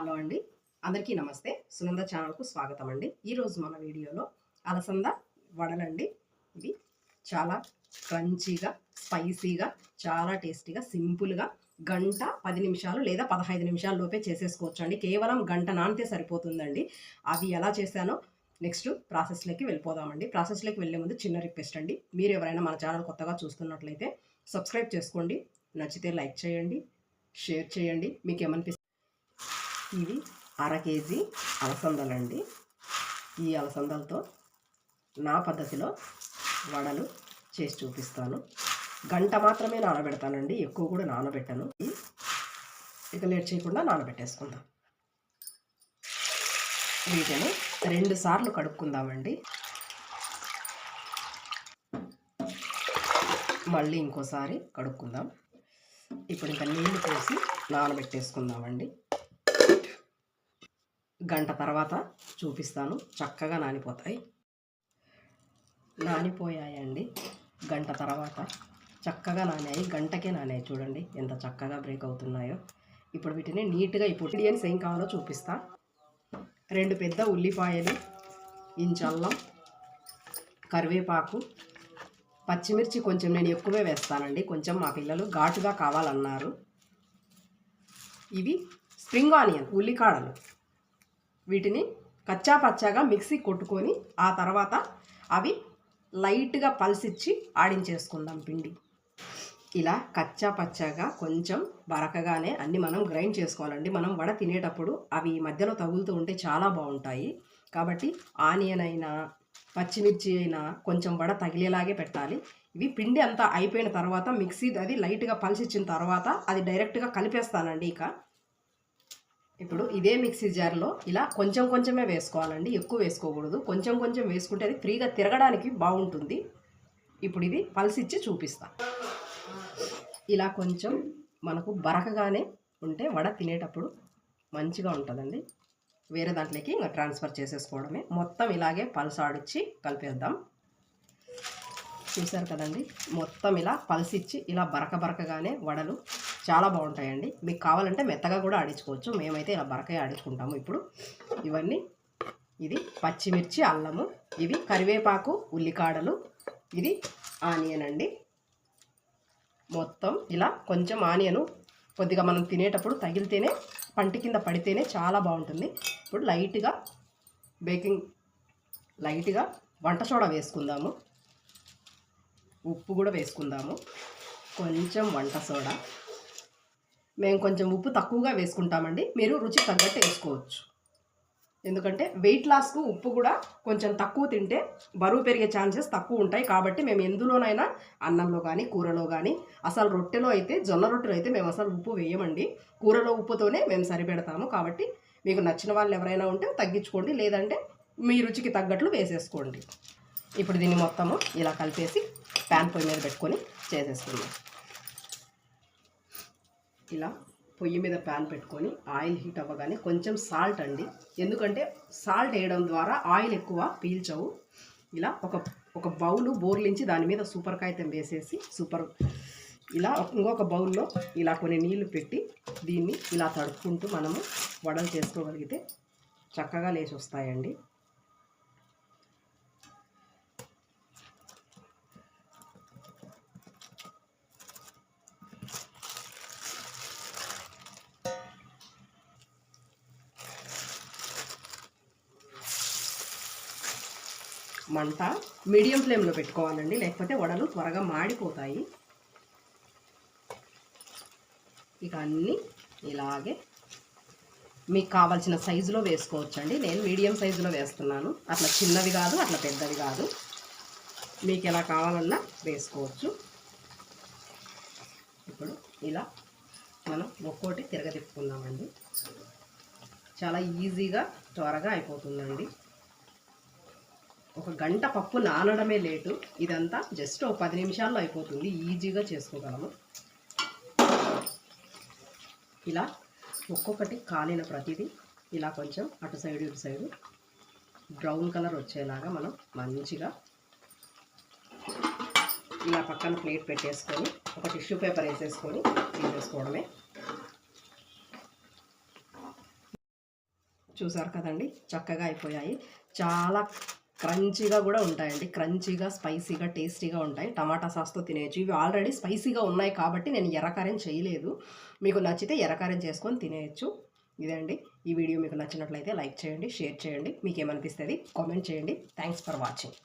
Hello అండి, అందరికీ నమస్తే. సునంద ఛానల్కు స్వాగతం అండి. ఈరోజు మన వీడియోలో అలసంద వడలండి. ఇవి చాలా క్రంచీగా, స్పైసీగా, చాలా టేస్టీగా, సింపుల్గా గంట 10 నిమిషాలు లేదా 15 నిమిషాల లోపే చేసేసుకోవచ్చు అండి. కేవలం గంట నానితే సరిపోతుందండి. అవి ఎలా చేశానో నెక్స్ట్ ప్రాసెస్లోకి వెళ్ళిపోదామండి. ప్రాసెస్లోకి వెళ్ళే ముందు చిన్న రిక్వెస్ట్ అండి, మీరు ఎవరైనా మన ఛానల్ కొత్తగా చూస్తున్నట్లయితే సబ్స్క్రైబ్ చేసుకోండి. నచ్చితే లైక్ చేయండి, షేర్ చేయండి. మీకు ఏమనిపిస్తుంది. ఇవి కేజీ అలసందలండి. ఈ అలసందలతో నా పద్ధతిలో వడలు చేసి చూపిస్తాను. గంట మాత్రమే నానబెడతానండి, ఎక్కువ కూడా నానబెట్టను. ఇక లేట్ చేయకుండా నానబెట్టేసుకుందాం. వీటిని 2 సార్లు కడుక్కుందామండి. మళ్ళీ ఇంకోసారి కడుక్కుందాం. ఇప్పుడు ఇంకా నీళ్లు పోసి నానబెట్టేసుకుందామండి. గంట తర్వాత చూపిస్తాను. చక్కగా నానిపోతాయి. నానిపోయాయండి. గంట తర్వాత చక్కగా నానాయి. గంటకే నానాయి. చూడండి ఎంత చక్కగా బ్రేక్ అవుతున్నాయో. ఇప్పుడు వీటిని నీట్గా ఇప్పుడు ఇంగ్రీడియంట్స్ ఏం కావాలో చూపిస్తా. 2 పెద్ద ఉల్లిపాయలు, ఇంచల్లం, కరివేపాకు, పచ్చిమిర్చి కొంచెం నేను ఎక్కువే వేస్తానండి. కొంచెం మా పిల్లలు ఘాటుగా కావాలన్నారు. ఇవి స్ప్రింగ్ ఆనియన్, ఉల్లికాడలు. వీటిని కచ్చా పచ్చాగా మిక్సీ కొట్టుకొని ఆ తర్వాత అవి లైట్గా పల్సిచ్చి ఆడించేసుకుందాం పిండి. ఇలా కచ్చా పచ్చాగా కొంచెం బరకగానే అన్నీ మనం గ్రైండ్ చేసుకోవాలండి. మనం వడ తినేటప్పుడు అవి మధ్యలో తగులుతూ ఉంటే చాలా బాగుంటాయి. కాబట్టి ఆనియన్ అయినా పచ్చిమిర్చి అయినా కొంచెం వడ తగిలేలాగే పెట్టాలి. ఇవి పిండి అంతా అయిపోయిన తర్వాత మిక్సీ అది లైట్గా పల్సిచ్చిన తర్వాత అది డైరెక్ట్గా కలిపేస్తానండి. ఇప్పుడు ఇదే మిక్సీ జార్లో ఇలా కొంచెం కొంచెమే వేసుకోవాలండి, ఎక్కువ వేసుకోకూడదు. కొంచెం కొంచెం వేసుకుంటే అది ఫ్రీగా తిరగడానికి బాగుంటుంది. ఇప్పుడు ఇది పల్సిచ్చి చూపిస్తా. ఇలా కొంచెం మనకు బరకగానే ఉంటే వడ తినేటప్పుడు మంచిగా ఉంటుందండి. వేరే దాంట్లోకి ఇంకా ట్రాన్స్ఫర్ చేసేసుకోవడమే. మొత్తం ఇలాగే పల్సాడిచ్చి కలిపేద్దాం. చూసారు కదండి, మొత్తం ఇలా పల్సిచ్చి ఇలా బరకగానే వడలు చాలా బాగుంటాయండి. మీకు కావాలంటే మెత్తగా కూడా ఆడించుకోవచ్చు. మేమైతే ఇలా బరకే ఆడించుకుంటాము. ఇప్పుడు ఇవన్నీ ఇది పచ్చిమిర్చి, అల్లము, ఇవి కరివేపాకు, ఉల్లికాడలు, ఇది ఆనియన్ అండి. మొత్తం ఇలా కొంచెం ఆనియను కొద్దిగా మనం తినేటప్పుడు తగిలితేనే, పంటి కింద పడితేనే చాలా బాగుంటుంది. ఇప్పుడు లైట్గా వంట సోడా వేసుకుందాము. ఉప్పు కూడా వేసుకుందాము. కొంచెం వంట సోడా. మేము కొంచెం ఉప్పు తక్కువగా వేసుకుంటామండి. మీరు రుచి తగ్గట్టు వేసుకోవచ్చు. ఎందుకంటే వెయిట్ లాస్కు ఉప్పు కూడా కొంచెం తక్కువ తింటే బరువు పెరిగే ఛాన్సెస్ తక్కువ ఉంటాయి. కాబట్టి మేము ఎందులోనైనా అన్నంలో కానీ కూరలో కానీ, అసలు రొట్టెలో అయితే, జొన్న రొట్టెలో అయితే మేము అసలు ఉప్పు వేయమండి. కూరలో ఉప్పుతోనే మేము సరిపెడతాము. కాబట్టి మీకు నచ్చిన వాళ్ళు ఎవరైనా ఉంటే తగ్గించుకోండి, లేదంటే మీ రుచికి తగ్గట్లు వేసేసుకోండి. ఇప్పుడు దీన్ని మొత్తము ఇలా కలిపేసి ప్యాన్ పొయ్యి మీద పెట్టుకొని చేసేసుకుందాం. ఇలా పొయ్యి మీద ప్యాన్ పెట్టుకొని ఆయిల్ హీట్ అవ్వగానే కొంచెం సాల్ట్ అండి. ఎందుకంటే సాల్ట్ వేయడం ద్వారా ఆయిల్ ఎక్కువ పీల్చవు. ఇలా ఒక బౌలు బోర్లించి దాని మీద సూపర్ కాగితం వేసేసి ఇలా ఇంకొక బౌల్లో ఇలా కొన్ని నీళ్లు పెట్టి దీన్ని ఇలా తడుపుకుంటూ మనము వడలు చేసుకోగలిగితే చక్కగా లేచి వస్తాయండి. మంట మీడియం ఫ్లేమ్లో పెట్టుకోవాలండి, లేకపోతే వడలు త్వరగా మాడిపోతాయి. ఇక అన్నీ ఇలాగే మీకు కావాల్సిన సైజులో వేసుకోవచ్చండి. నేను మీడియం సైజులో వేస్తున్నాను. అట్లా చిన్నవి కాదు, అట్లా పెద్దవి కాదు. మీకు ఎలా కావాలన్నా వేసుకోవచ్చు. ఇప్పుడు ఇలా మనం ఒక్కోటి తిరగతిప్పుకుందామండి. చాలా ఈజీగా త్వరగా అయిపోతుందండి. ఒక గంట పప్పు నానడమే లేటు. ఇదంతా జస్ట్ ఒక 10 నిమిషాల్లో అయిపోతుంది. ఈజీగా చేసుకోగలము. ఇలా ఒక్కొక్కటి కాలిన ప్రతిదీ ఇలా కొంచెం అటు సైడు ఇటు సైడు బ్రౌన్ కలర్ వచ్చేలాగా మనం మంచిగా ఇలా పక్కన ప్లేట్ పెట్టేసుకొని ఒక టిష్యూ పేపర్ వేసేసుకొని తీసేసుకోవడమే. చూసారు కదండి, చక్కగా అయిపోయాయి. చాలా క్రంచీగా కూడా ఉంటాయండి. క్రంచీగా, స్పైసీగా, టేస్టీగా ఉంటాయి. టమాటా సాస్తో తినేయచ్చు. ఇవి ఆల్రెడీ స్పైసీగా ఉన్నాయి కాబట్టి నేను ఎర్రకారం చేయలేదు. మీకు నచ్చితే ఎర్రకారం చేసుకొని తినేయచ్చు. ఇదండి, ఈ వీడియో మీకు నచ్చినట్లయితే లైక్ చేయండి, షేర్ చేయండి. మీకు ఏమనిపిస్తుంది కామెంట్ చేయండి. Thanks for watching.